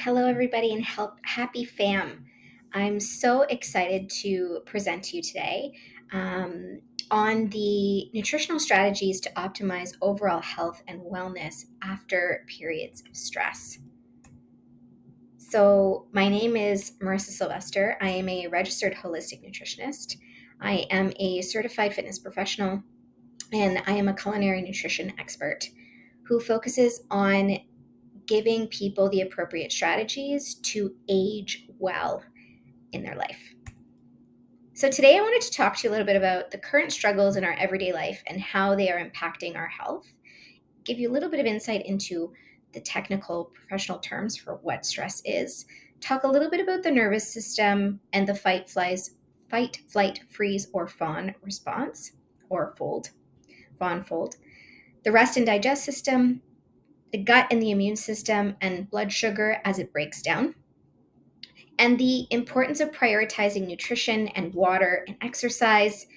Hello, everybody, and happy fam. I'm so excited to present to you today on the nutritional strategies to optimize overall health and wellness after periods of stress. So, my name is Marissa Sylvester. I am a registered holistic nutritionist. I am a certified fitness professional, and I am a culinary nutrition expert who focuses on giving people the appropriate strategies to age well in their life. So today I wanted to talk to you a little bit about the current struggles in our everyday life and how they are impacting our health, give you a little bit of insight into the technical professional terms for what stress is, talk a little bit about the nervous system and the fight, flight, freeze, or fawn response, or fawn fold, the rest and digest system, the gut and the immune system, and blood sugar as it breaks down, and the importance of prioritizing nutrition and water and exercise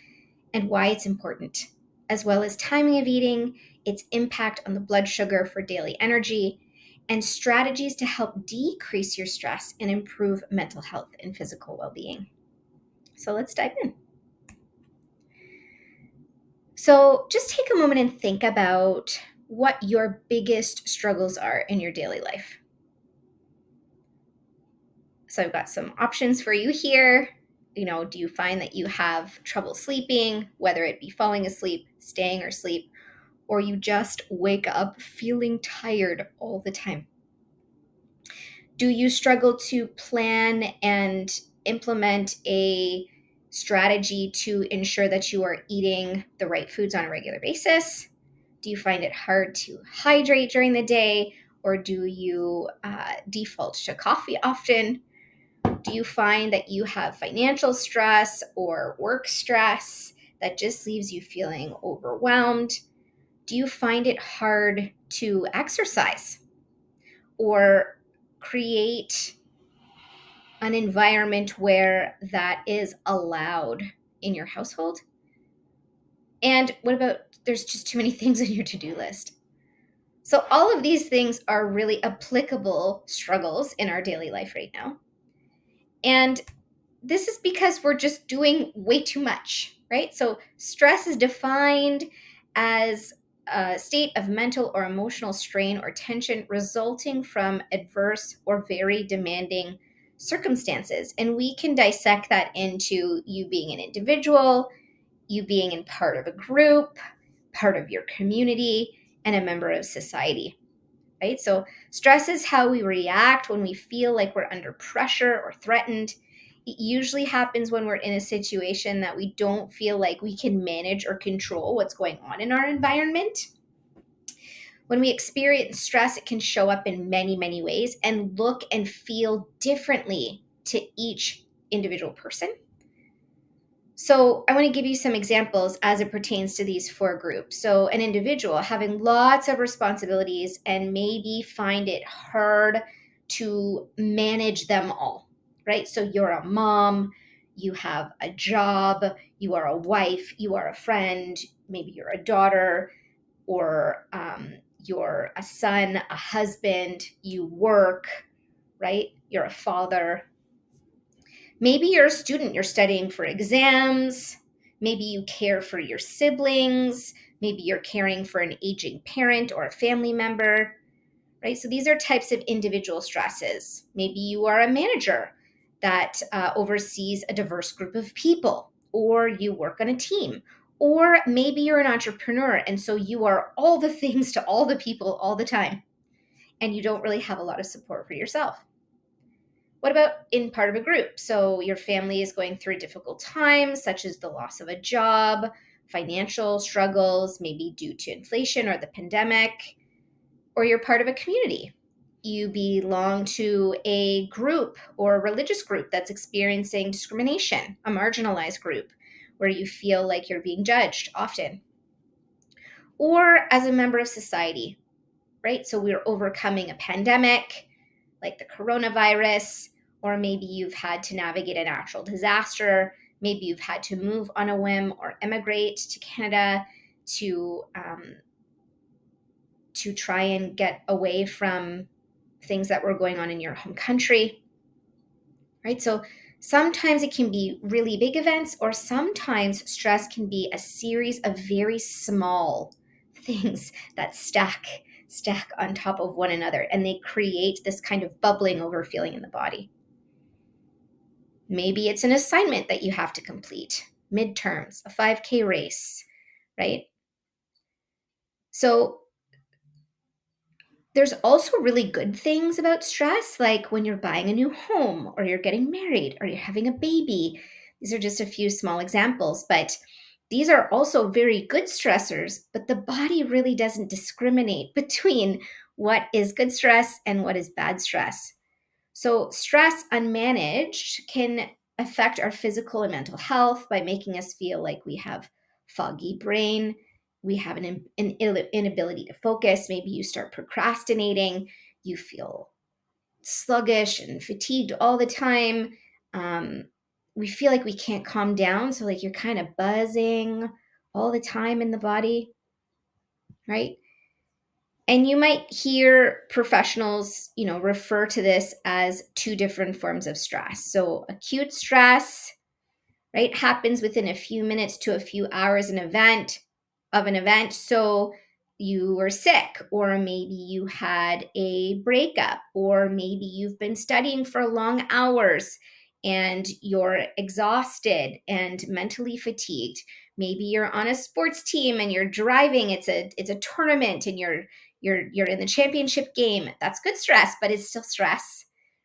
and why it's important, as well as timing of eating, its impact on the blood sugar for daily energy, and strategies to help decrease your stress and improve mental health and physical well-being. So let's dive in. So just take a moment and think about what your biggest struggles are in your daily life. So I've got some options for you here. Do you find that you have trouble sleeping, whether it be falling asleep, staying asleep, or you just wake up feeling tired all the time? Do you struggle to plan and implement a strategy to ensure that you are eating the right foods on a regular basis? Do you find it hard to hydrate during the day, or do you default to coffee often? Do you find that you have financial stress or work stress that just leaves you feeling overwhelmed? Do you find it hard to exercise or create an environment where that is allowed in your household? And what about there's just too many things on your to-do list? So all of these things are really applicable struggles in our daily life right now. And this is because we're just doing way too much, right? So stress is defined as a state of mental or emotional strain or tension resulting from adverse or very demanding circumstances. And we can dissect that into you being an individual, you being in part of a group, part of your community, and a member of society. Right? So stress is how we react when we feel like we're under pressure or threatened. It usually happens when we're in a situation that we don't feel like we can manage or control what's going on in our environment. When we experience stress, it can show up in many, many ways and look and feel differently to each individual person. So I want to give you some examples as it pertains to these four groups. So an individual having lots of responsibilities and maybe find it hard to manage them all, right? So you're a mom, you have a job, you are a wife, you are a friend, maybe you're a daughter, or you're a son, a husband, you work, right? You're a father. Maybe you're a student, you're studying for exams. Maybe you care for your siblings. Maybe you're caring for an aging parent or a family member, right? So these are types of individual stresses. Maybe you are a manager that oversees a diverse group of people, or you work on a team, or maybe you're an entrepreneur and so you are all the things to all the people all the time, and you don't really have a lot of support for yourself. What about in part of a group? So your family is going through difficult times, such as the loss of a job, financial struggles, maybe due to inflation or the pandemic, or you're part of a community. You belong to a group or a religious group that's experiencing discrimination, a marginalized group where you feel like you're being judged often. Or as a member of society, right? So we're overcoming a pandemic like the coronavirus, or maybe you've had to navigate a natural disaster. Maybe you've had to move on a whim or emigrate to Canada to try and get away from things that were going on in your home country, right? So sometimes it can be really big events, or sometimes stress can be a series of very small things that stack on top of one another, and they create this kind of bubbling over feeling in the body. Maybe it's an assignment that you have to complete, midterms, a 5K race, right? So there's also really good things about stress, like when you're buying a new home, or you're getting married, or you're having a baby. These are just a few small examples, but these are also very good stressors, but the body really doesn't discriminate between what is good stress and what is bad stress. So, stress unmanaged can affect our physical and mental health by making us feel like we have foggy brain, we have an inability to focus. Maybe you start procrastinating, you feel sluggish and fatigued all the time. Um, we feel like we can't calm down. So, like, you're kind of buzzing all the time in the body, right? And you might hear professionals, refer to this as two different forms of stress. So acute stress, right, happens within a few minutes to a few hours of an event. So you were sick, or maybe you had a breakup, or maybe you've been studying for long hours and you're exhausted and mentally fatigued. Maybe you're on a sports team and you're driving. It's a tournament and you're in the championship game. That's good stress, but it's still stress,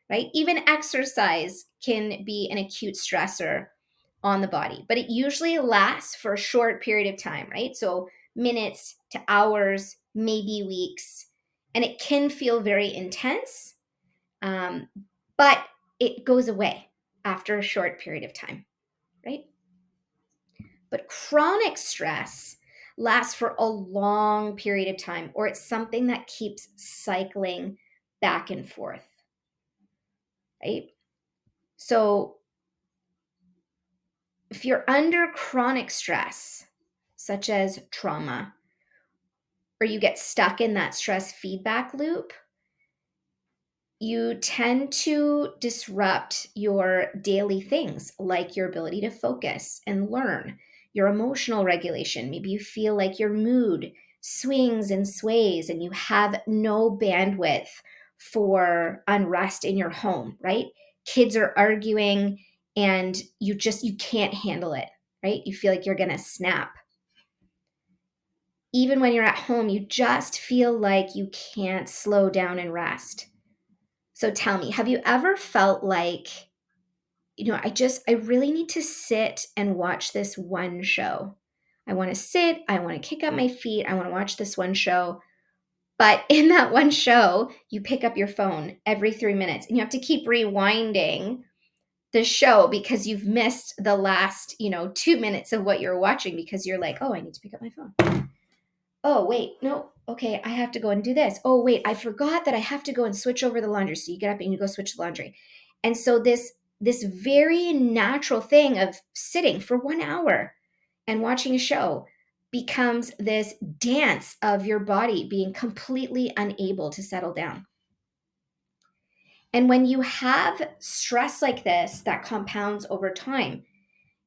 right? Even exercise can be an acute stressor on the body, but it usually lasts for a short period of time, right? So minutes to hours, maybe weeks, and it can feel very intense, um, but it goes away after a short period of time, right? But chronic stress lasts for a long period of time, or it's something that keeps cycling back and forth, right? So if you're under chronic stress, such as trauma, or you get stuck in that stress feedback loop, you tend to disrupt your daily things, like your ability to focus and learn, your emotional regulation. Maybe you feel like your mood swings and sways and you have no bandwidth for unrest in your home, right? Kids are arguing and you can't handle it, right? You feel like you're going to snap. Even when you're at home, you just feel like you can't slow down and rest. So tell me, have you ever felt like, I really need to sit and watch this one show? I want to sit, I want to kick up my feet, I want to watch this one show. But in that one show, you pick up your phone every 3 minutes and you have to keep rewinding the show because you've missed the last, 2 minutes of what you're watching because you're like, oh, I need to pick up my phone. Oh, wait, no, okay, I have to go and do this. Oh, wait, I forgot that I have to go and switch over the laundry. So you get up and you go switch the laundry. And so this very natural thing of sitting for 1 hour and watching a show becomes this dance of your body being completely unable to settle down. And when you have stress like this that compounds over time,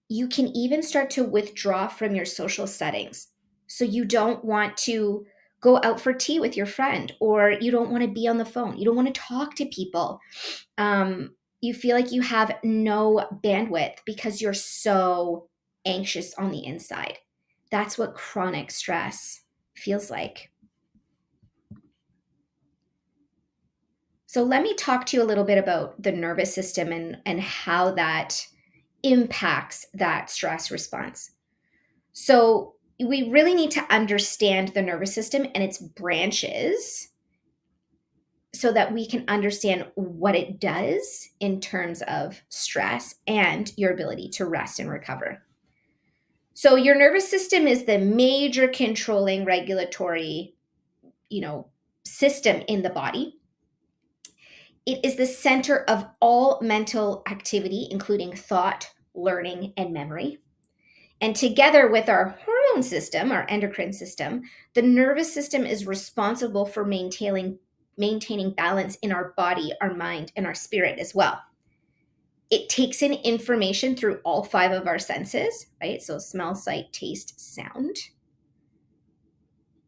you can even start to withdraw from your social settings. So you don't want to go out for tea with your friend, or you don't want to be on the phone. You don't want to talk to people. You feel like you have no bandwidth because you're so anxious on the inside. That's what chronic stress feels like. So let me talk to you a little bit about the nervous system and how that impacts that stress response. So we really need to understand the nervous system and its branches so that we can understand what it does in terms of stress and your ability to rest and recover. So your nervous system is the major controlling regulatory, system in the body. It is the center of all mental activity, including thought, learning, and memory. And together with our hormone system, our endocrine system, the nervous system is responsible for maintaining balance in our body, our mind, and our spirit as well. It takes in information through all 5 of our senses, right? So smell, sight, taste, sound,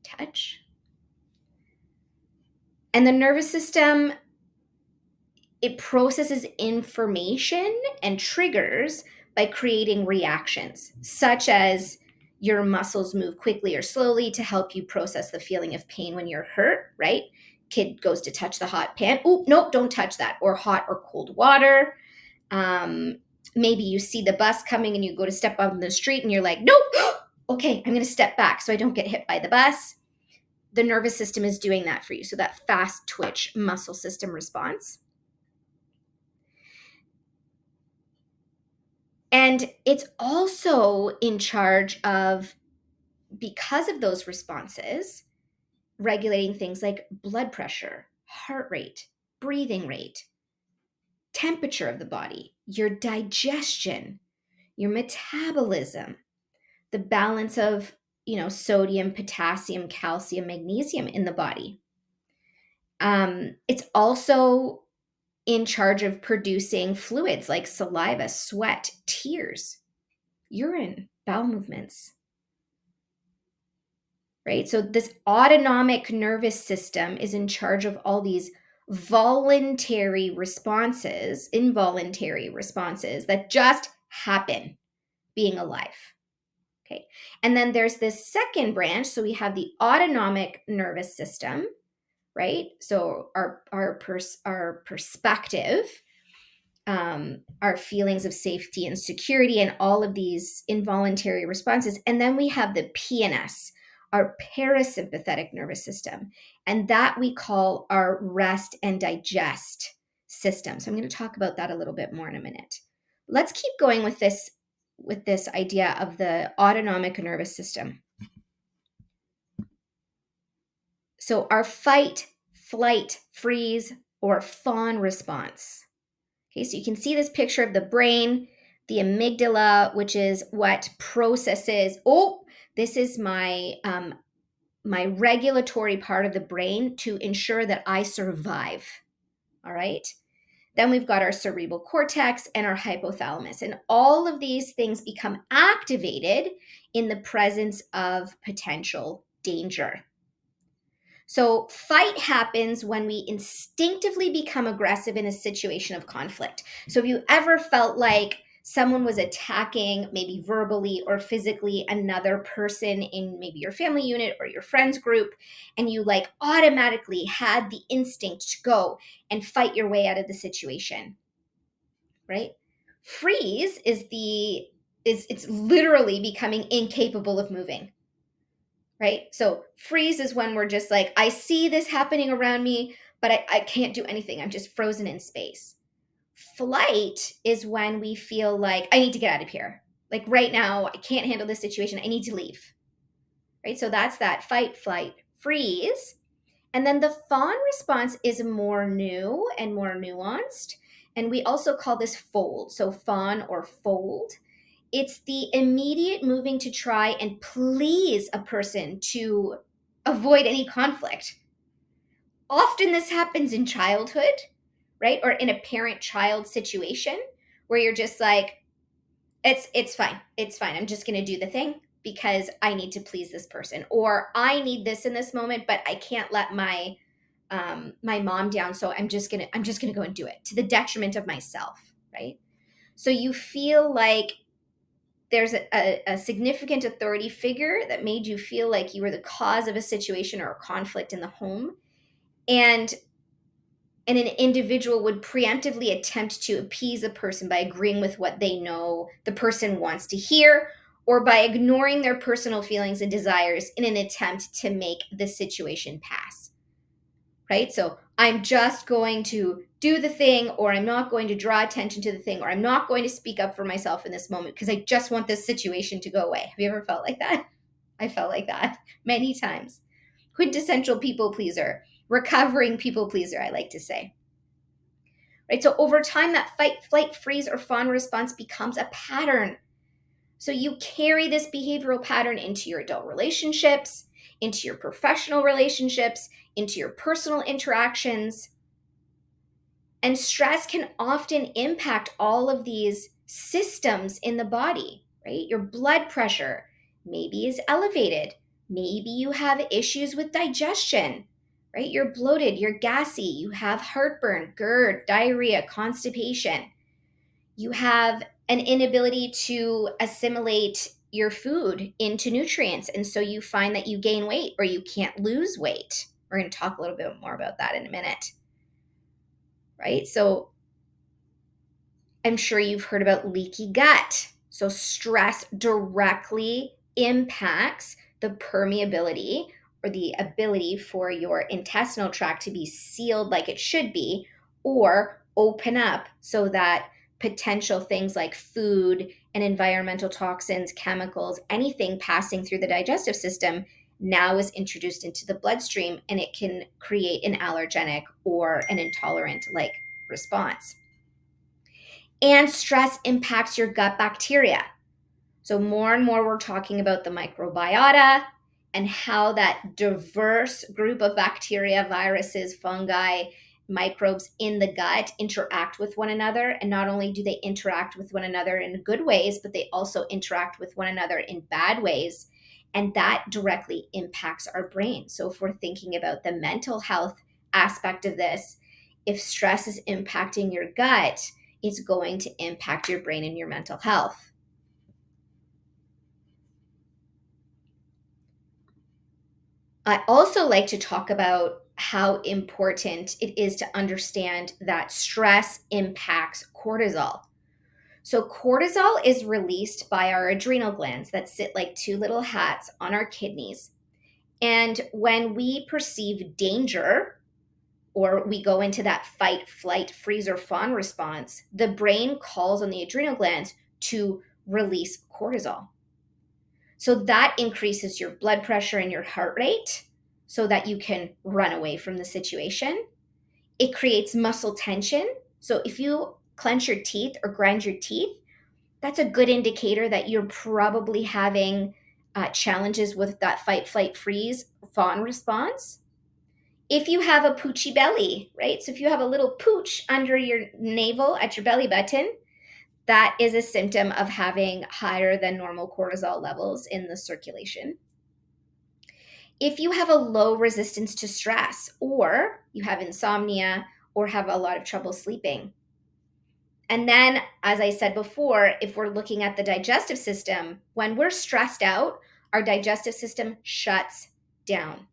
touch. And the nervous system, it processes information and triggers by creating reactions, such as your muscles move quickly or slowly to help you process the feeling of pain when you're hurt, right? Kid goes to touch the hot pan. Oh, nope, don't touch that. Or hot or cold water. Maybe you see the bus coming and you go to step on the street and you're like, nope, okay, I'm going to step back so I don't get hit by the bus. The nervous system is doing that for you. So that fast twitch muscle system response. And it's also in charge of, because of those responses, regulating things like blood pressure, heart rate, breathing rate, temperature of the body, your digestion, your metabolism, the balance of, sodium, potassium, calcium, magnesium in the body. It's also in charge of producing fluids like saliva, sweat, tears, urine, bowel movements, right? So this autonomic nervous system is in charge of all these involuntary responses that just happen being alive. Okay. And then there's this second branch. So we have the autonomic nervous system, right? So our perspective, our feelings of safety and security, and all of these involuntary responses. And then we have the PNS, our parasympathetic nervous system, and that we call our rest and digest system. So I'm going to talk about that a little bit more in a minute. Let's keep going with this idea of the autonomic nervous system. So our fight, flight, freeze, or fawn response. Okay, so you can see this picture of the brain, the amygdala, which is what processes, this is my regulatory part of the brain to ensure that I survive. All right. Then we've got our cerebral cortex and our hypothalamus. And all of these things become activated in the presence of potential danger. So fight happens when we instinctively become aggressive in a situation of conflict. So if you ever felt like someone was attacking, maybe verbally or physically, another person in maybe your family unit or your friends group, and you like automatically had the instinct to go and fight your way out of the situation, right? Freeze is it's literally becoming incapable of moving. Right? So freeze is when we're just like, I see this happening around me, but I can't do anything. I'm just frozen in space. Flight is when we feel like, I need to get out of here. Like right now, I can't handle this situation. I need to leave. Right? So that's that fight, flight, freeze. And then the fawn response is more new and more nuanced. And we also call this fold. So fawn or fold. It's the immediate moving to try and please a person to avoid any conflict. Often this happens in childhood, right? Or in a parent-child situation where you're just like, it's fine. It's fine. I'm just going to do the thing because I need to please this person, or I need this in this moment, but I can't let my mom down. So I'm just going to go and do it to the detriment of myself, right? So you feel like there's a significant authority figure that made you feel like you were the cause of a situation or a conflict in the home. And an individual would preemptively attempt to appease a person by agreeing with what they know the person wants to hear, or by ignoring their personal feelings and desires in an attempt to make the situation pass. Right? So I'm just going to do the thing, or I'm not going to draw attention to the thing, or I'm not going to speak up for myself in this moment because I just want this situation to go away. Have you ever felt like that? I felt like that many times. Quintessential people pleaser, recovering people pleaser, I like to say. Right? So over time, that fight, flight, freeze, or fawn response becomes a pattern. So you carry this behavioral pattern into your adult relationships, into your professional relationships, into your personal interactions. And stress can often impact all of these systems in the body, right? Your blood pressure maybe is elevated. Maybe you have issues with digestion, right? You're bloated, you're gassy, you have heartburn, GERD, diarrhea, constipation. You have an inability to assimilate your food into nutrients. And so you find that you gain weight or you can't lose weight. We're going to talk a little bit more about that in a minute, right? So I'm sure you've heard about leaky gut. So stress directly impacts the permeability or the ability for your intestinal tract to be sealed like it should be or open up so that potential things like food and environmental toxins, chemicals, anything passing through the digestive system now is introduced into the bloodstream, and it can create an allergenic or an intolerant like response. And stress impacts your gut bacteria. So more and more we're talking about the microbiota and how that diverse group of bacteria, viruses, fungi, microbes in the gut interact with one another. And not only do they interact with one another in good ways, but they also interact with one another in bad ways. And that directly impacts our brain. So if we're thinking about the mental health aspect of this, if stress is impacting your gut, it's going to impact your brain and your mental health. I also like to talk about how important it is to understand that stress impacts cortisol. So, cortisol is released by our adrenal glands that sit like two little hats on our kidneys. And when we perceive danger, or we go into that fight, flight, freeze, or fawn response, the brain calls on the adrenal glands to release cortisol. So that increases your blood pressure and your heart rate so that you can run away from the situation. It creates muscle tension. So if you clench your teeth or grind your teeth, that's a good indicator that you're probably having challenges with that fight, flight, freeze, fawn response. If you have a poochy belly, right? So if you have a little pooch under your navel at your belly button, that is a symptom of having higher than normal cortisol levels in the circulation. If you have a low resistance to stress, or you have insomnia, or have a lot of trouble sleeping. And then, as I said before, if we're looking at the digestive system, when we're stressed out, our digestive system shuts down.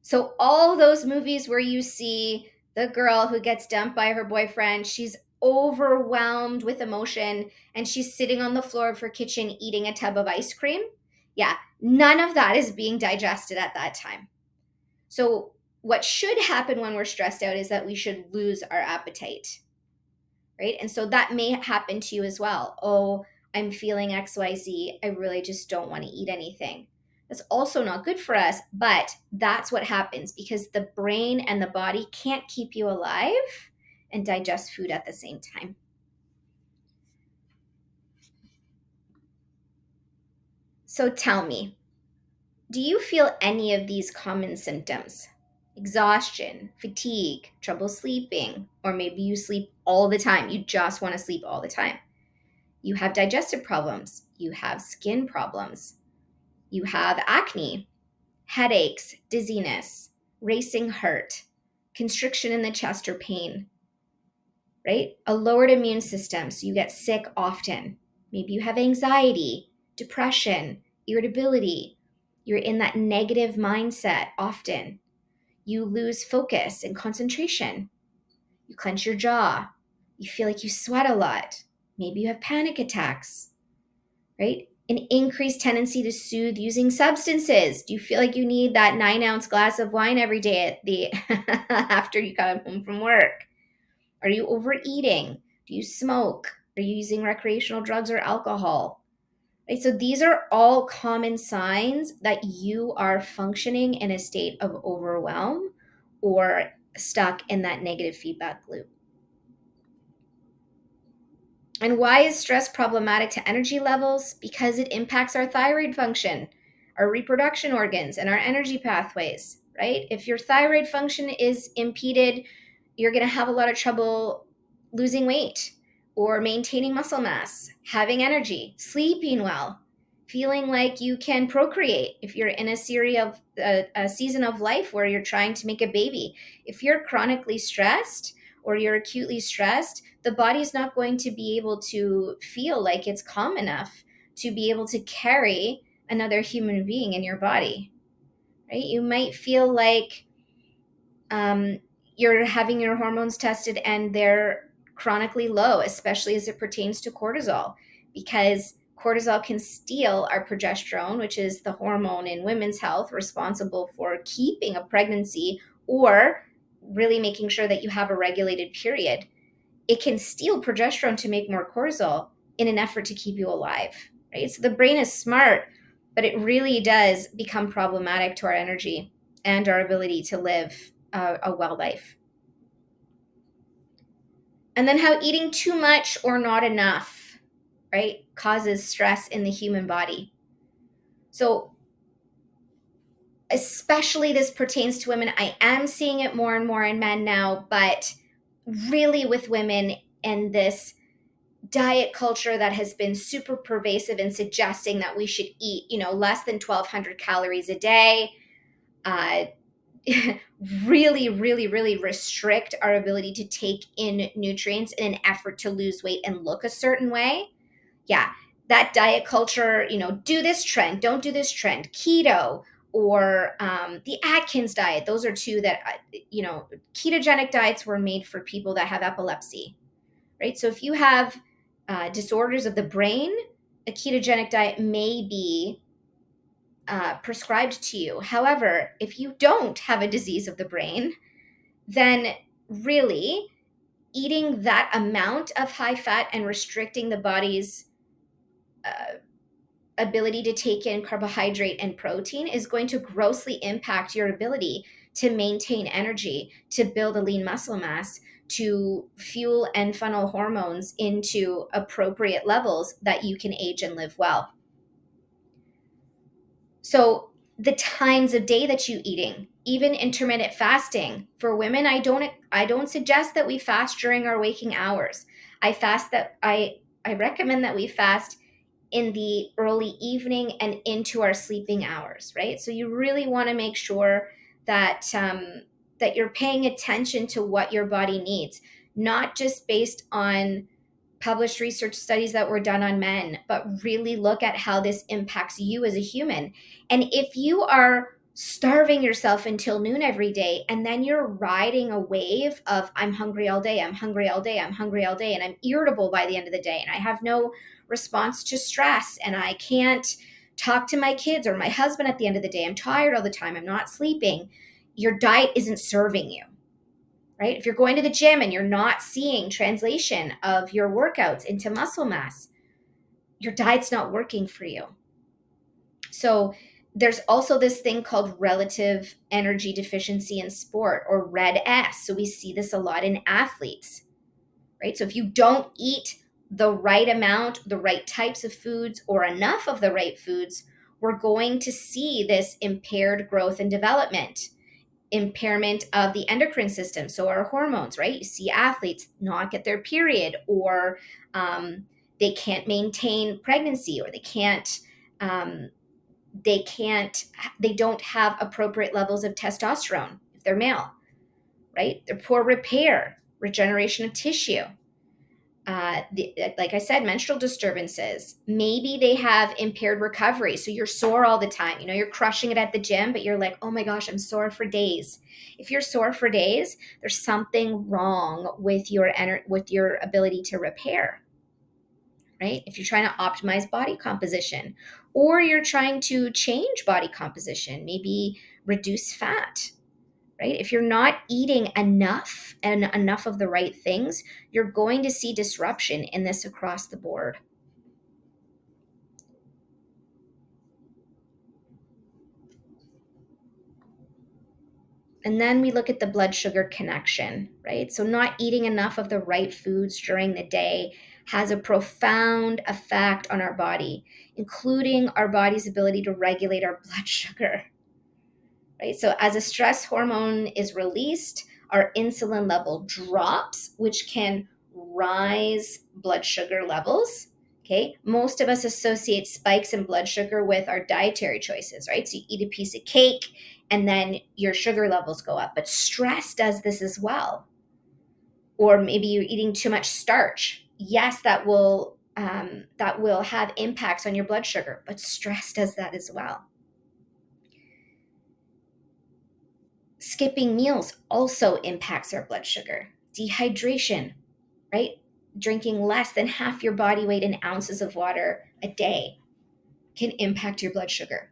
So all those movies where you see the girl who gets dumped by her boyfriend, she's overwhelmed with emotion and she's sitting on the floor of her kitchen eating a tub of ice cream. Yeah, none of that is being digested at that time. So what should happen when we're stressed out is that we should lose our appetite, right? And so that may happen to you as well. Oh, I'm feeling XYZ. I really just don't want to eat anything. That's also not good for us, but that's what happens because the brain and the body can't keep you alive and digest food at the same time. So tell me, do you feel any of these common symptoms? Exhaustion, fatigue, trouble sleeping, or maybe you sleep all the time. You just want to sleep all the time. You have digestive problems. You have skin problems. You have acne, headaches, dizziness, racing heart, constriction in the chest or pain, right? A lowered immune system, so you get sick often. Maybe you have anxiety, depression, irritability. You're in that negative mindset often. You lose focus and concentration. You clench your jaw. You feel like you sweat a lot. Maybe you have panic attacks, right? An increased tendency to soothe using substances. Do you feel like you need that 9-ounce glass of wine every day at the after you come home from work? Are you overeating? Do you smoke? Are you using recreational drugs or alcohol? Right? So these are all common signs that you are functioning in a state of overwhelm or stuck in that negative feedback loop. And why is stress problematic to energy levels? Because it impacts our thyroid function. our reproduction organs, and our energy pathways, right? If your thyroid function is impeded, you're going to have a lot of trouble losing weight or maintaining muscle mass, having energy, sleeping well, feeling like you can procreate if you're in a season of life where you're trying to make a baby. If you're chronically stressed or you're acutely stressed, the body's not going to be able to feel like it's calm enough to be able to carry another human being in your body, right? You might feel like um, you're having your hormones tested and they're chronically low, especially as it pertains to cortisol, because cortisol can steal our progesterone, which is the hormone in women's health responsible for keeping a pregnancy or really making sure that you have a regulated period. It can steal progesterone to make more cortisol in an effort to keep you alive, right? So the brain is smart, but it really does become problematic to our energy and our ability to live a well life. And then how eating too much or not enough, right, causes stress in the human body. So especially this pertains to women. I am seeing it more and more in men now, but really with women and this diet culture that has been super pervasive in suggesting that we should eat, less than 1,200 calories a day, uh, really, really, really restrict our ability to take in nutrients in an effort to lose weight and look a certain way. Yeah, that diet culture, do this trend, don't do this trend, keto, or the Atkins diet. Those are two that, ketogenic diets were made for people that have epilepsy, right? So if you have disorders of the brain, a ketogenic diet may be prescribed to you. However, if you don't have a disease of the brain, then really eating that amount of high fat and restricting the body's ability to take in carbohydrate and protein is going to grossly impact your ability to maintain energy, to build a lean muscle mass, to fuel and funnel hormones into appropriate levels that you can age and live well. So the times of day that you eating, even intermittent fasting for women, I don't suggest that we fast during our waking hours. I recommend that we fast in the early evening and into our sleeping hours, right? So you really want to make sure that that you're paying attention to what your body needs, not just based on published research studies that were done on men, but really look at how this impacts you as a human. And if you are starving yourself until noon every day, and then you're riding a wave of I'm hungry all day, I'm hungry all day, I'm hungry all day, and I'm irritable by the end of the day, and I have no response to stress, and I can't talk to my kids or my husband at the end of the day, I'm tired all the time, I'm not sleeping, your diet isn't serving you. Right? If you're going to the gym and you're not seeing translation of your workouts into muscle mass, your diet's not working for you. So there's also this thing called relative energy deficiency in sport, or RED-S. So we see this a lot in athletes, right? So if you don't eat the right amount, the right types of foods, or enough of the right foods, we're going to see this impaired growth and development, impairment of the endocrine system, so our hormones, right? You see athletes not get their period, or they can't maintain pregnancy, or um, they don't have appropriate levels of testosterone if they're male, right? They're poor repair, regeneration of tissue. Like I said, menstrual disturbances. Maybe they have impaired recovery. So you're sore all the time. You're crushing it at the gym, but you're like, oh my gosh, I'm sore for days. If you're sore for days, there's something wrong with your ability to repair, right? If you're trying to optimize body composition, or you're trying to change body composition, maybe reduce fat, right? If you're not eating enough and enough of the right things, you're going to see disruption in this across the board. And then we look at the blood sugar connection, right? So not eating enough of the right foods during the day has a profound effect on our body, including our body's ability to regulate our blood sugar, right? So as a stress hormone is released, our insulin level drops, which can rise blood sugar levels. Okay, most of us associate spikes in blood sugar with our dietary choices, right? So you eat a piece of cake and then your sugar levels go up. But stress does this as well. Or maybe you're eating too much starch. Yes, that will have impacts on your blood sugar, but stress does that as well. Skipping meals also impacts our blood sugar. Dehydration, right? Drinking less than half your body weight in ounces of water a day can impact your blood sugar.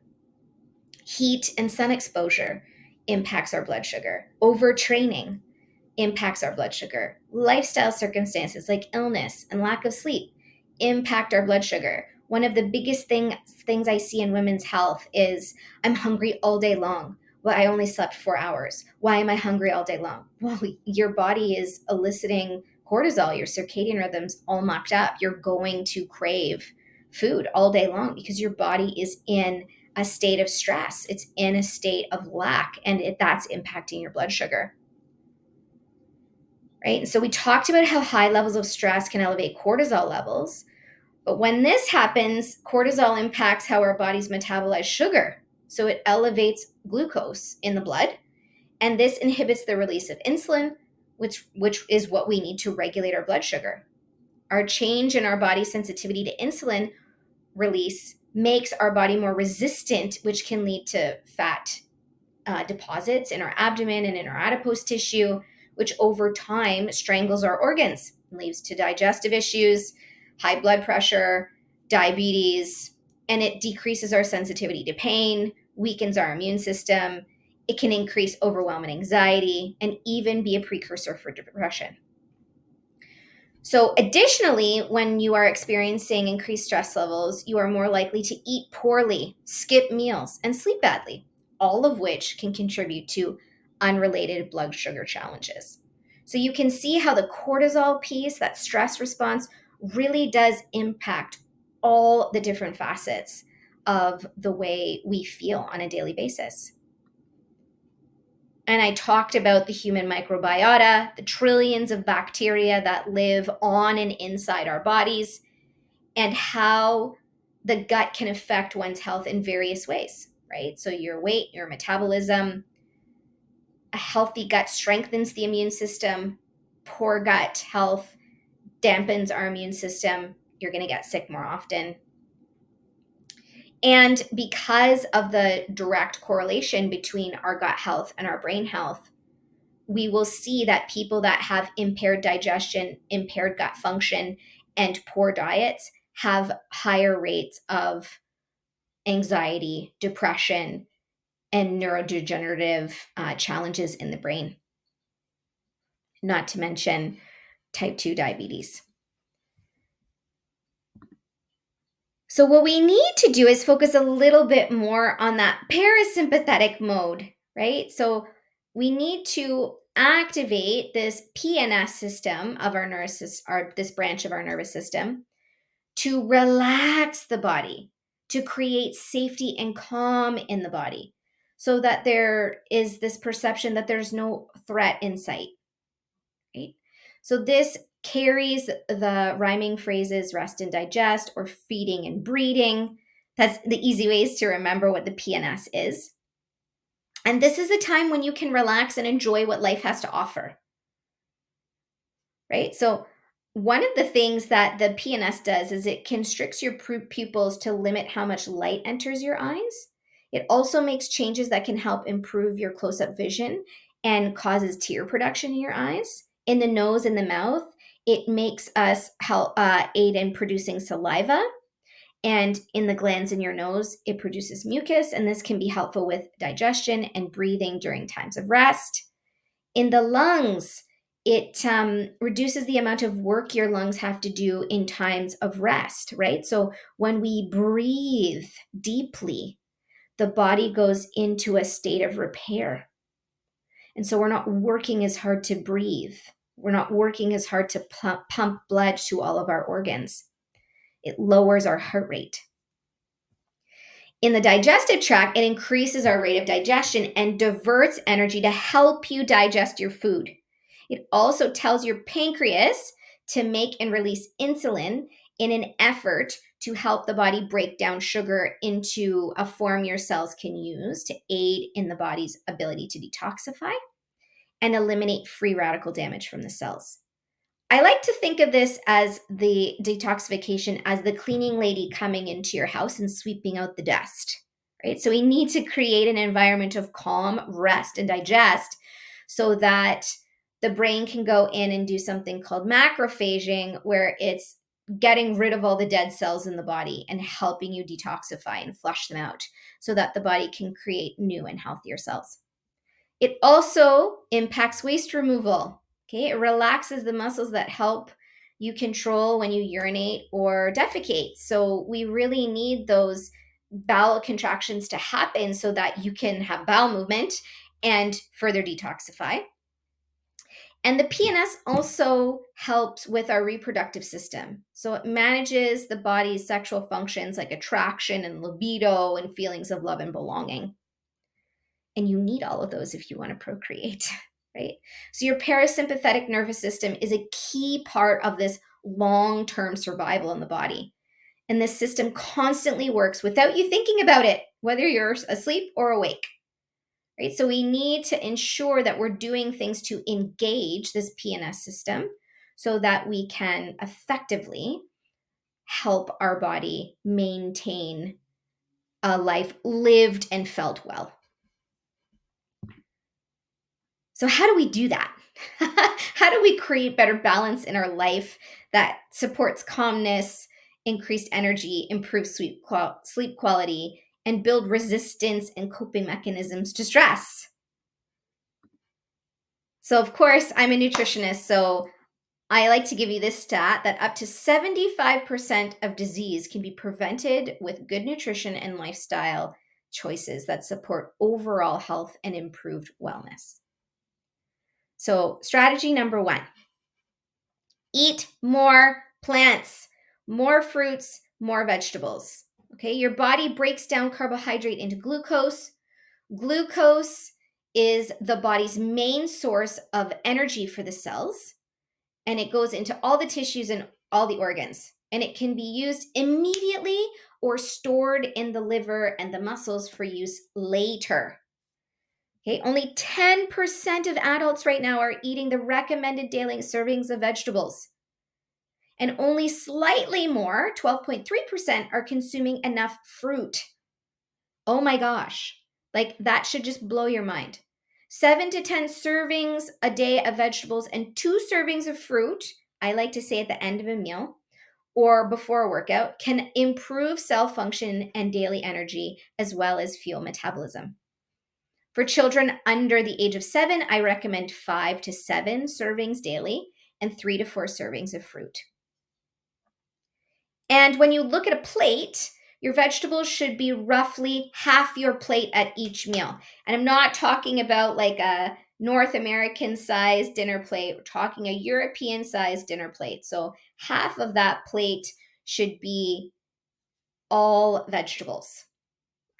Heat and sun exposure impacts our blood sugar. Overtraining impacts our blood sugar. Lifestyle circumstances like illness and lack of sleep impact our blood sugar. One of the biggest things I see in women's health is I'm hungry all day long. Well, I only slept 4 hours. Why am I hungry all day long? Well, your body is eliciting cortisol, your circadian rhythms all mucked up. You're going to crave food all day long because your body is in a state of stress. It's in a state of lack, and that's impacting your blood sugar. Right? So we talked about how high levels of stress can elevate cortisol levels. But when this happens, cortisol impacts how our bodies metabolize sugar. So it elevates glucose in the blood, and this inhibits the release of insulin, which is what we need to regulate our blood sugar. Our change in our body sensitivity to insulin release makes our body more resistant, which can lead to fat deposits in our abdomen and in our adipose tissue, which over time strangles our organs and leads to digestive issues, high blood pressure, diabetes, and it decreases our sensitivity to pain, weakens our immune system. It can increase overwhelm and anxiety, and even be a precursor for depression. So additionally, when you are experiencing increased stress levels, you are more likely to eat poorly, skip meals, and sleep badly, all of which can contribute to unrelated blood sugar challenges. So you can see how the cortisol piece, that stress response, really does impact all the different facets of the way we feel on a daily basis. And I talked about the human microbiota, the trillions of bacteria that live on and inside our bodies, and how the gut can affect one's health in various ways, right? So your weight, your metabolism, a healthy gut strengthens the immune system. Poor gut health dampens our immune system. You're going to get sick more often. And because of the direct correlation between our gut health and our brain health, we will see that people that have impaired digestion, impaired gut function, and poor diets have higher rates of anxiety, depression, and neurodegenerative challenges in the brain, not to mention type 2 diabetes. So what we need to do is focus a little bit more on that parasympathetic mode, right? So we need to activate this PNS system of our this branch of our nervous system, to relax the body, to create safety and calm in the body, so that there is this perception that there's no threat in sight, right? So this carries the rhyming phrases rest and digest, or feeding and breeding. That's the easy ways to remember what the PNS is. And this is a time when you can relax and enjoy what life has to offer, right? So one of the things that the PNS does is it constricts your pupils to limit how much light enters your eyes. It also makes changes that can help improve your close-up vision and causes tear production in your eyes. In the nose and the mouth, it makes us aid in producing saliva. And in the glands in your nose, it produces mucus, and this can be helpful with digestion and breathing during times of rest. In the lungs, it reduces the amount of work your lungs have to do in times of rest, right? So when we breathe deeply, the body goes into a state of repair. And so we're not working as hard to breathe. We're not working as hard to pump blood to all of our organs. It lowers our heart rate. In the digestive tract, it increases our rate of digestion and diverts energy to help you digest your food. It also tells your pancreas to make and release insulin in an effort to help the body break down sugar into a form your cells can use to aid in the body's ability to detoxify and eliminate free radical damage from the cells. I like to think of this as the detoxification as the cleaning lady coming into your house and sweeping out the dust, right? So we need to create an environment of calm, rest, and digest so that the brain can go in and do something called macrophaging, where it's getting rid of all the dead cells in the body and helping you detoxify and flush them out so that the body can create new and healthier cells. It also impacts waste removal. Okay, it relaxes the muscles that help you control when you urinate or defecate. So we really need those bowel contractions to happen so that you can have bowel movement and further detoxify. And the PNS also helps with our reproductive system. So it manages the body's sexual functions like attraction and libido and feelings of love and belonging. And you need all of those if you want to procreate, right? So your parasympathetic nervous system is a key part of this long-term survival in the body. And this system constantly works without you thinking about it, whether you're asleep or awake, right? So we need to ensure that we're doing things to engage this PNS system so that we can effectively help our body maintain a life lived and felt well. So how do we do that? How do we create better balance in our life that supports calmness, increased energy, improves sleep quality, and build resistance and coping mechanisms to stress? So, of course, I'm a nutritionist, so I like to give you this stat that up to 75% of disease can be prevented with good nutrition and lifestyle choices that support overall health and improved wellness. So, strategy number 1, eat more plants, more fruits, more vegetables. Okay, your body breaks down carbohydrate into glucose. Glucose is the body's main source of energy for the cells, and it goes into all the tissues and all the organs. And it can be used immediately or stored in the liver and the muscles for use later. Okay, only 10% of adults right now are eating the recommended daily servings of vegetables. And only slightly more, 12.3%, are consuming enough fruit. Oh my gosh, like that should just blow your mind. 7 to 10 servings a day of vegetables and 2 servings of fruit, I like to say at the end of a meal or before a workout, can improve cell function and daily energy as well as fuel metabolism. For children under the age of 7, I recommend 5 to 7 servings daily and 3 to 4 servings of fruit. And when you look at a plate, your vegetables should be roughly half your plate at each meal. And I'm not talking about like a North American sized dinner plate. We're talking a European sized dinner plate. So half of that plate should be all vegetables.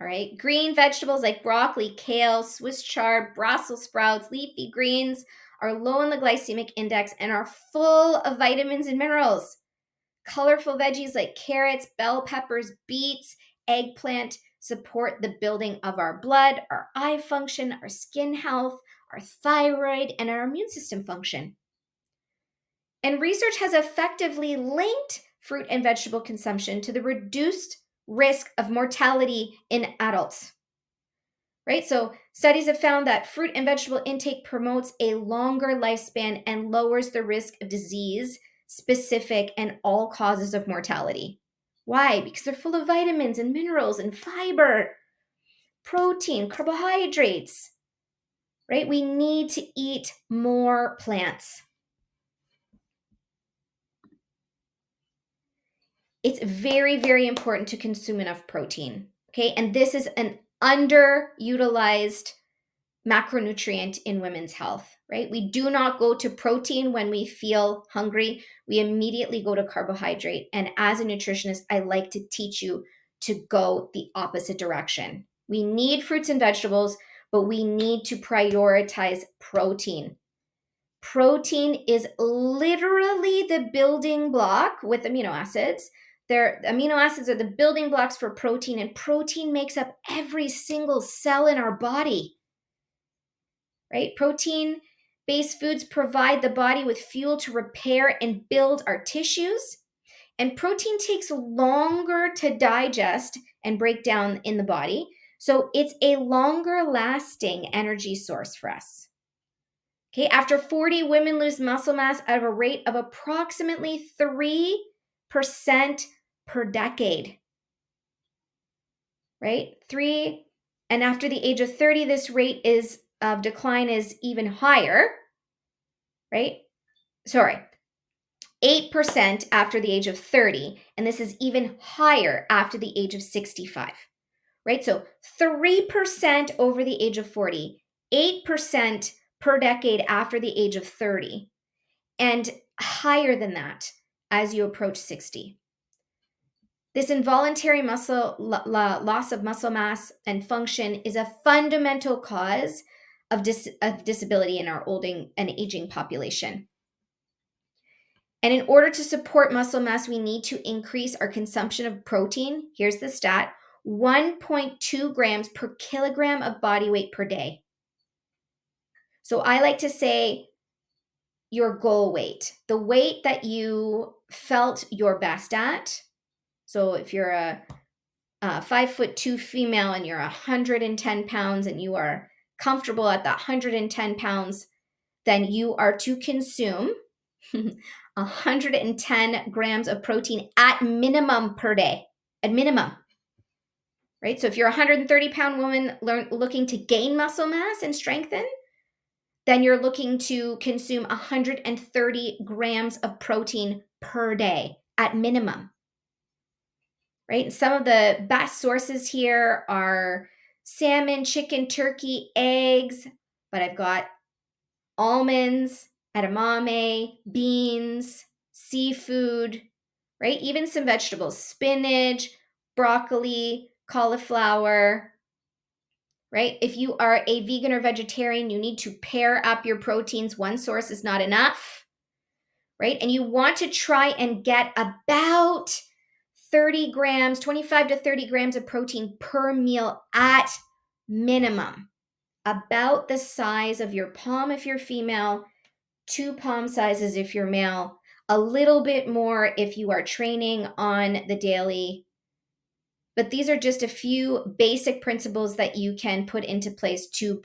All right. Green vegetables like broccoli, kale, Swiss chard, Brussels sprouts, leafy greens are low in the glycemic index and are full of vitamins and minerals. Colorful veggies like carrots, bell peppers, beets, eggplant support the building of our blood, our eye function, our skin health, our thyroid, and our immune system function. And research has effectively linked fruit and vegetable consumption to the reduced risk of mortality in adults. Right? So studies have found that fruit and vegetable intake promotes a longer lifespan and lowers the risk of disease, specific and all causes of mortality. Why? Because they're full of vitamins and minerals and fiber, protein, carbohydrates. Right? We need to eat more plants. It's very, very important to consume enough protein. Okay? And this is an underutilized macronutrient in women's health, right? We do not go to protein when we feel hungry. We immediately go to carbohydrate. And as a nutritionist, I like to teach you to go the opposite direction. We need fruits and vegetables, but we need to prioritize protein. Protein is literally the building block with amino acids. Amino acids are the building blocks for protein, and protein makes up every single cell in our body, right? Protein-based foods provide the body with fuel to repair and build our tissues, and protein takes longer to digest and break down in the body. So it's a longer lasting energy source for us. Okay, after 40, women lose muscle mass at a rate of approximately 3% per decade, right? And after the age of 30, this rate of decline is even higher, right? Sorry, 8% after the age of 30, and this is even higher after the age of 65, right? So 3% over the age of 40, 8% per decade after the age of 30, and higher than that as you approach 60. This involuntary muscle loss of muscle mass and function is a fundamental cause of disability in our aging population. And in order to support muscle mass, we need to increase our consumption of protein. Here's the stat: 1.2 grams per kilogram of body weight per day. So I like to say your goal weight, the weight that you felt your best at. So if you're a 5'2" female and you're 110 pounds and you are comfortable at that 110 pounds, then you are to consume 110 grams of protein at minimum per day, at minimum, right? So if you're a 130-pound woman looking to gain muscle mass and strengthen, then you're looking to consume 130 grams of protein per day at minimum, right? And some of the best sources here are salmon, chicken, turkey, eggs, but I've got almonds, edamame, beans, seafood, right? Even some vegetables, spinach, broccoli, cauliflower, right? If you are a vegan or vegetarian, you need to pair up your proteins. One source is not enough, right? And you want to try and get about 30 grams, 25 to 30 grams of protein per meal at minimum, about the size of your palm if you're female, 2 palm sizes if you're male, a little bit more if you are training on the daily. But these are just a few basic principles that you can put into place to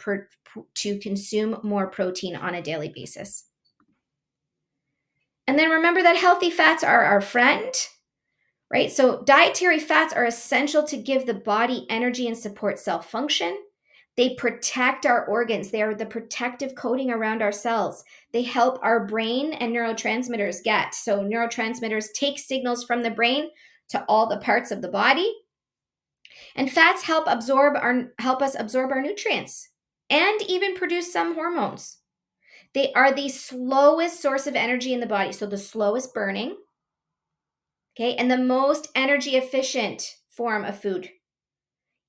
consume more protein on a daily basis. And then remember that healthy fats are our friend, right? So dietary fats are essential to give the body energy and support cell function. They protect our organs. They are the protective coating around our cells. They help our brain and neurotransmitters get. So neurotransmitters take signals from the brain to all the parts of the body. And fats help us absorb our nutrients and even produce some hormones. They are the slowest source of energy in the body, so the slowest burning, okay, and the most energy efficient form of food.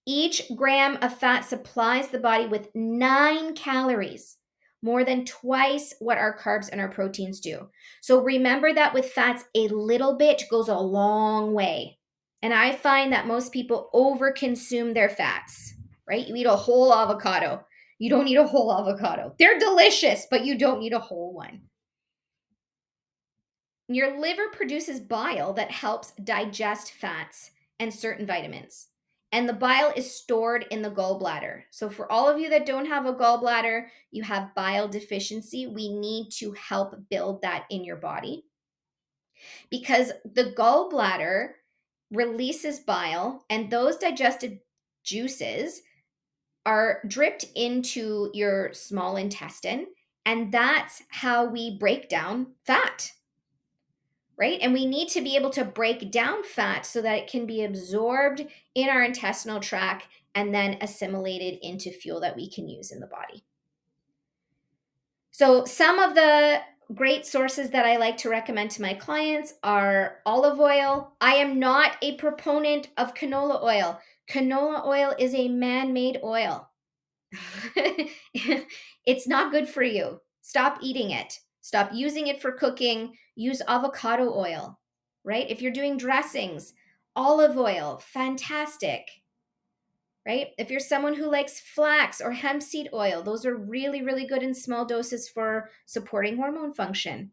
Each gram of fat supplies the body with 9 calories, more than twice what our carbs and our proteins do. So remember that with fats, a little bit goes a long way. And I find that most people overconsume their fats, right? You eat a whole avocado. You don't need a whole avocado. They're delicious, but you don't need a whole one. Your liver produces bile that helps digest fats and certain vitamins. And the bile is stored in the gallbladder. So for all of you that don't have a gallbladder, you have bile deficiency, we need to help build that in your body. Because the gallbladder releases bile, and those digested juices are dripped into your small intestine, and that's how we break down fat, right? And we need to be able to break down fat so that it can be absorbed in our intestinal tract and then assimilated into fuel that we can use in the body. So some of the great sources that I like to recommend to my clients are olive oil. I am not a proponent of canola oil. Canola oil is a man-made oil. It's not good for you. Stop eating it. Stop using it for cooking. Use avocado oil, right? If you're doing dressings, olive oil, fantastic, right? If you're someone who likes flax or hemp seed oil, those are really, really good in small doses for supporting hormone function.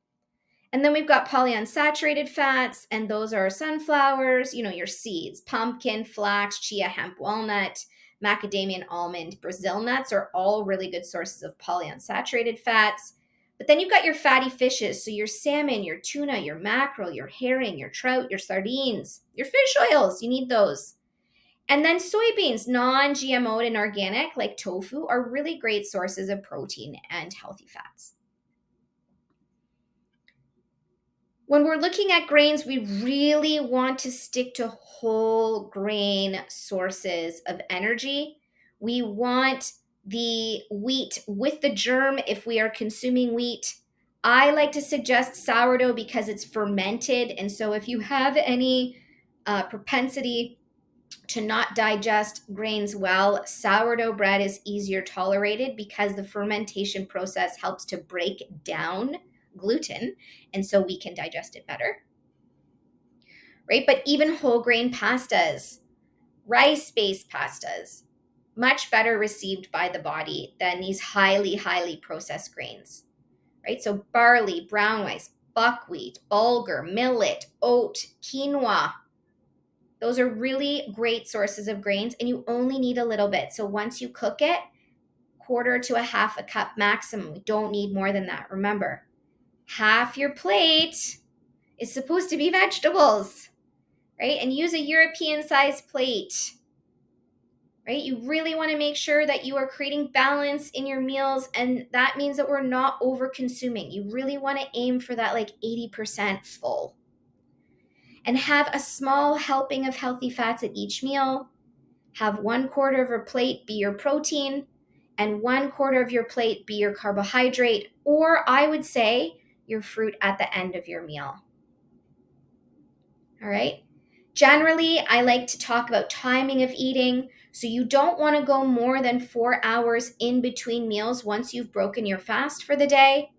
And then we've got polyunsaturated fats, and those are sunflowers, your seeds, pumpkin, flax, chia, hemp, walnut, macadamia, and almond. Brazil nuts are all really good sources of polyunsaturated fats. But then you've got your fatty fishes, so your salmon, your tuna, your mackerel, your herring, your trout, your sardines, your fish oils, you need those. And then soybeans, non-GMO'd and organic, like tofu, are really great sources of protein and healthy fats. When we're looking at grains, we really want to stick to whole grain sources of energy. We want the wheat with the germ if we are consuming wheat. I like to suggest sourdough because it's fermented. And so if you have any propensity to not digest grains well, sourdough bread is easier tolerated because the fermentation process helps to break down gluten, and so we can digest it better, right? But even whole grain pastas, rice-based pastas, much better received by the body than these highly, highly processed grains, right? So barley, brown rice, buckwheat, bulgur, millet, oat, quinoa, those are really great sources of grains, and you only need a little bit. So once you cook it, quarter to a half a cup maximum. We don't need more than that. Remember, half your plate is supposed to be vegetables, right? And use a European sized plate, right? You really want to make sure that you are creating balance in your meals, and that means that we're not over consuming. You really want to aim for that 80% full. And have a small helping of healthy fats at each meal. Have 1/4 of a plate be your protein and 1/4 of your plate be your carbohydrate, or I would say your fruit at the end of your meal. All right. Generally, I like to talk about timing of eating. So you don't want to go more than 4 hours in between meals once you've broken your fast for the day.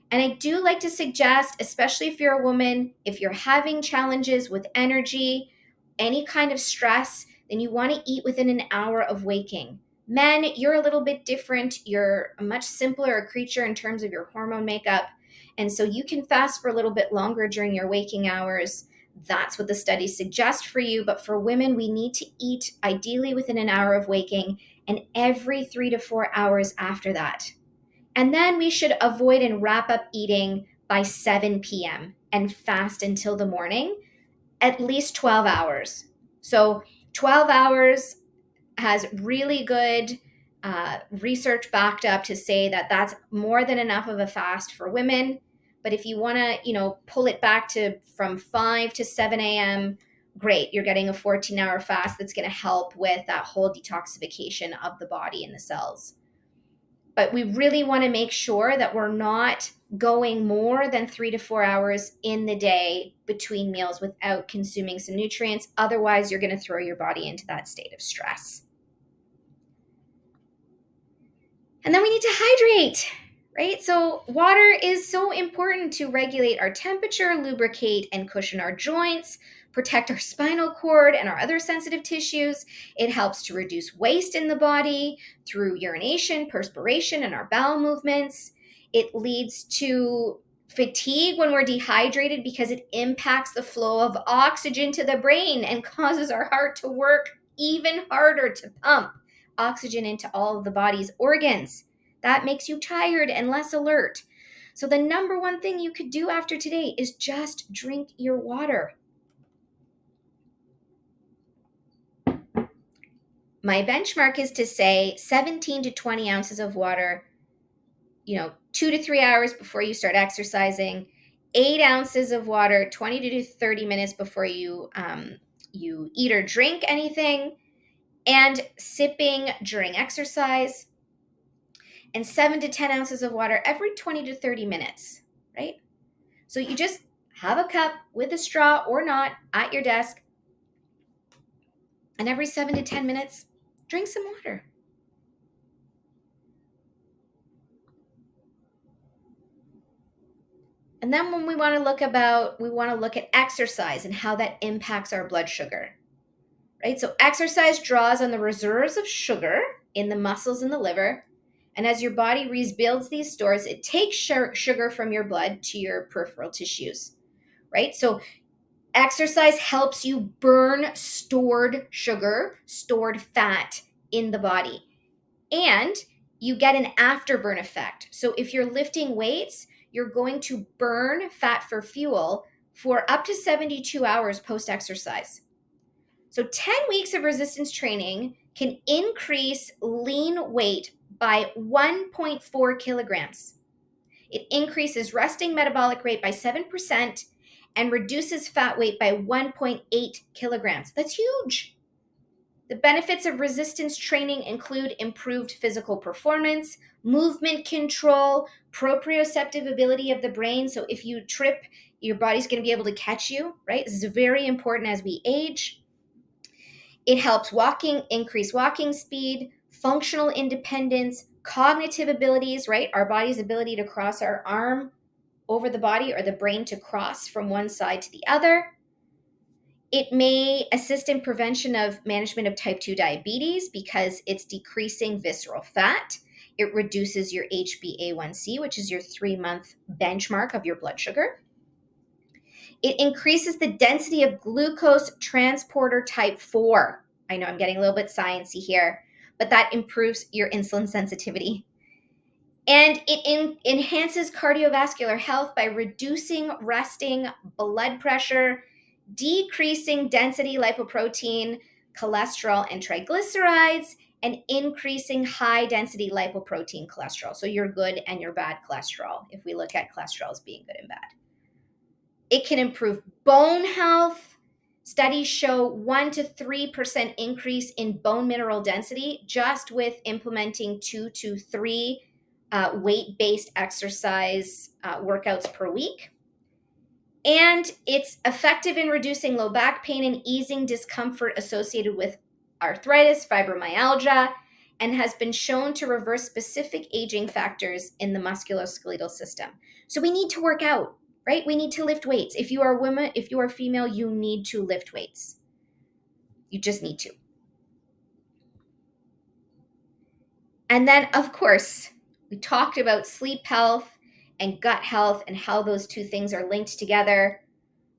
And I do like to suggest, especially if you're a woman, if you're having challenges with energy, any kind of stress, then you want to eat within an hour of waking. Men, you're a little bit different. You're a much simpler creature in terms of your hormone makeup. And so you can fast for a little bit longer during your waking hours. That's what the studies suggest for you. But for women, we need to eat ideally within an hour of waking and every 3 to 4 hours after that. And then we should avoid and wrap up eating by 7 p.m. and fast until the morning, at least 12 hours. So 12 hours has really good research backed up to say that that's more than enough of a fast for women. But if you want to, pull it back to from 5 to 7 a.m., great. You're getting a 14-hour fast that's going to help with that whole detoxification of the body and the cells. But we really want to make sure that we're not going more than 3 to 4 hours in the day between meals without consuming some nutrients. Otherwise, you're going to throw your body into that state of stress. And then we need to hydrate, right? So water is so important to regulate our temperature, lubricate and cushion our joints, protect our spinal cord and our other sensitive tissues. It helps to reduce waste in the body through urination, perspiration, and our bowel movements. It leads to fatigue when we're dehydrated because it impacts the flow of oxygen to the brain and causes our heart to work even harder to pump oxygen into all of the body's organs. That makes you tired and less alert. So the number one thing you could do after today is just drink your water. My benchmark is to say 17 to 20 ounces of water, 2 to 3 hours before you start exercising, 8 ounces of water 20 to 30 minutes before you eat or drink anything, and sipping during exercise, and 7 to 10 ounces of water every 20 to 30 minutes, right? So you just have a cup with a straw or not at your desk, and every 7 to 10 minutes, drink some water. And then when we want to look at exercise and how that impacts our blood sugar, right? So exercise draws on the reserves of sugar in the muscles and the liver. And as your body rebuilds these stores, it takes sugar from your blood to your peripheral tissues, right? So exercise helps you burn stored sugar, stored fat in the body. And you get an afterburn effect. So if you're lifting weights, you're going to burn fat for fuel for up to 72 hours post-exercise. So 10 weeks of resistance training can increase lean weight by 1.4 kilograms. It increases resting metabolic rate by 7% and reduces fat weight by 1.8 kilograms. That's huge. The benefits of resistance training include improved physical performance, movement control, proprioceptive ability of the brain. So if you trip, your body's going to be able to catch you, right? This is very important as we age. It helps increase walking speed, functional independence, cognitive abilities, right? Our body's ability to cross our arm over the body, or the brain to cross from one side to the other. It may assist in prevention of management of type 2 diabetes because it's decreasing visceral fat. It reduces your HbA1c, which is your 3-month benchmark of your blood sugar. It increases the density of glucose transporter type 4. I know I'm getting a little bit sciencey here, but that improves your insulin sensitivity. And it enhances cardiovascular health by reducing resting blood pressure, decreasing density lipoprotein, cholesterol, and triglycerides, and increasing high density lipoprotein cholesterol. So your good and your bad cholesterol, if we look at cholesterol as being good and bad. It can improve bone health. Studies show 1 to 3% increase in bone mineral density just with implementing 2 to 3 weight-based exercise workouts per week. And it's effective in reducing low back pain and easing discomfort associated with arthritis, fibromyalgia, and has been shown to reverse specific aging factors in the musculoskeletal system. So we need to work out, right? We need to lift weights. If you are a woman, if you are female, you need to lift weights. You just need to. And then, of course, we talked about sleep health and gut health and how those two things are linked together,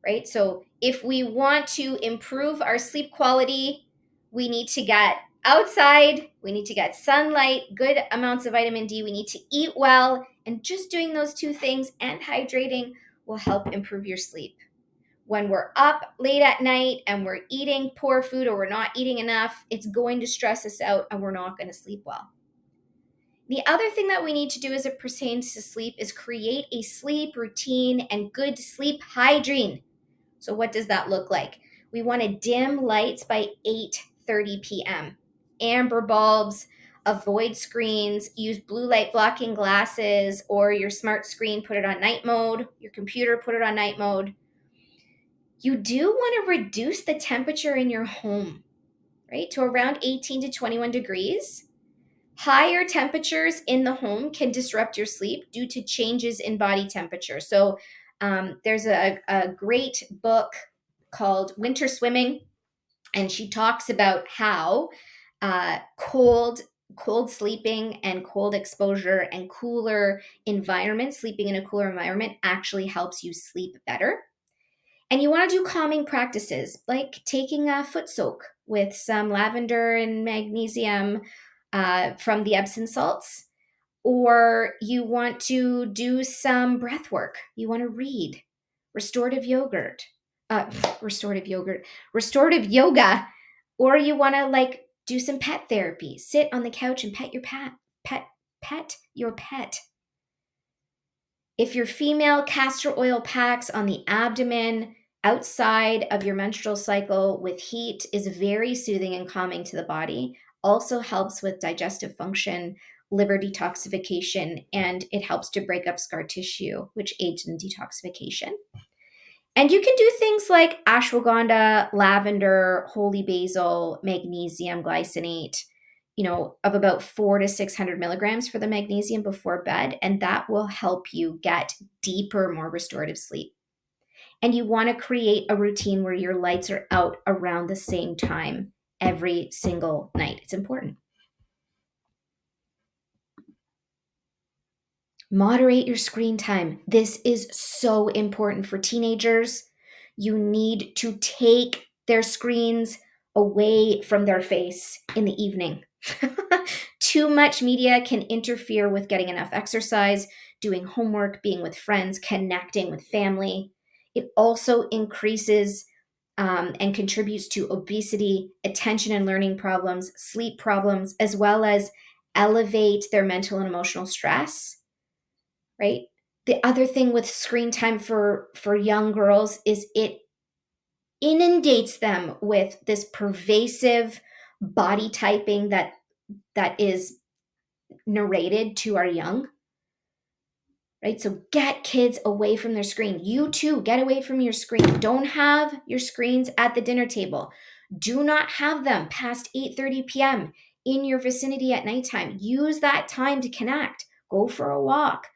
right? So if we want to improve our sleep quality, we need to get outside, we need to get sunlight, good amounts of vitamin D, we need to eat well, and just doing those two things and hydrating will help improve your sleep. When we're up late at night and we're eating poor food or we're not eating enough, it's going to stress us out and we're not going to sleep well. The other thing that we need to do as it pertains to sleep is create a sleep routine and good sleep hygiene. So what does that look like? We want to dim lights by 8:30 p.m. Amber bulbs, avoid screens, use blue light blocking glasses or your smart screen, put it on night mode, your computer, put it on night mode. You do want to reduce the temperature in your home, right, to around 18 to 21 degrees. Higher temperatures in the home can disrupt your sleep due to changes in body temperature. So there's a great book called Winter Swimming, and she talks about how cold sleeping and cold exposure and cooler environment, sleeping in a cooler environment actually helps you sleep better. And you want to do calming practices like taking a foot soak with some lavender and magnesium from the Epsom salts, or you want to do some breath work. You want to read restorative yoga, or you want to do some pet therapy. Sit on the couch and pet your pet. If you're female, castor oil packs on the abdomen outside of your menstrual cycle with heat is very soothing and calming to the body. Also helps with digestive function, liver detoxification, and it helps to break up scar tissue, which aids in detoxification. And you can do things like ashwagandha, lavender, holy basil, magnesium glycinate, of about 400 to 600 milligrams for the magnesium before bed. And that will help you get deeper, more restorative sleep. And you want to create a routine where your lights are out around the same time every single night. It's important. Moderate your screen time. This is so important for teenagers. You need to take their screens away from their face in the evening. Too much media can interfere with getting enough exercise, doing homework, being with friends, connecting with family. It also increases and contributes to obesity, attention and learning problems, sleep problems, as well as elevate their mental and emotional stress, right? The other thing with screen time for young girls is it inundates them with this pervasive body typing that is narrated to our young, right? So get kids away from their screen. You too, get away from your screen. Don't have your screens at the dinner table. Do not have them past 8:30 p.m. in your vicinity at nighttime. Use that time to connect. Go for a walk.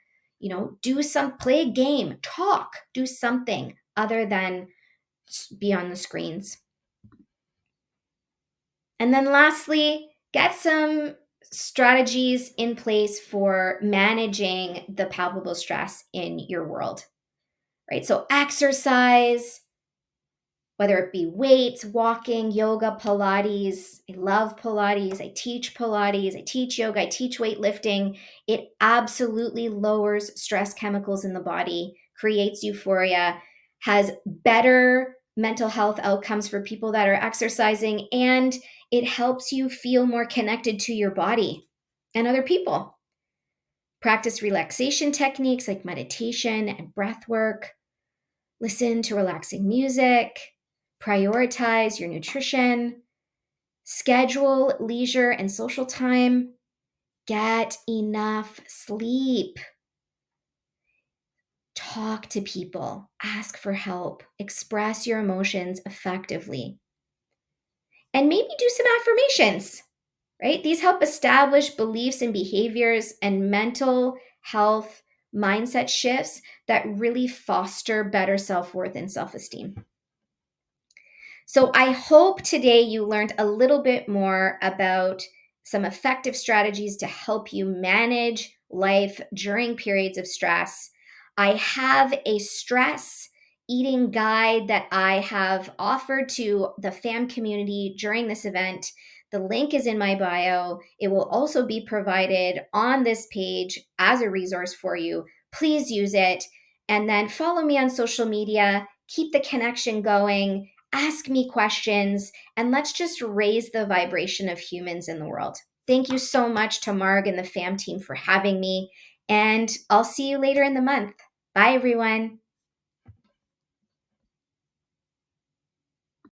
Play a game, talk, do something other than be on the screens. And then lastly, get some strategies in place for managing the palpable stress in your world, right? So exercise, whether it be weights, walking, yoga, Pilates. I love Pilates. I teach Pilates. I teach yoga. I teach weightlifting. It absolutely lowers stress chemicals in the body, creates euphoria, has better mental health outcomes for people that are exercising, and it helps you feel more connected to your body and other people. Practice relaxation techniques like meditation and breath work. Listen to relaxing music. Prioritize your nutrition. Schedule leisure and social time. Get enough sleep. Talk to people. Ask for help. Express your emotions effectively. And maybe do some affirmations, right? These help establish beliefs and behaviors and mental health mindset shifts that really foster better self-worth and self-esteem. So I hope today you learned a little bit more about some effective strategies to help you manage life during periods of stress. I have a stress eating guide that I have offered to the FAM community during this event. The link is in my bio. It will also be provided on this page as a resource for you. Please use it. And then follow me on social media. Keep the connection going. Ask me questions, and let's just raise the vibration of humans in the world. Thank you so much to Marg and the FAM team for having me, and I'll see you later in the month. Bye, everyone.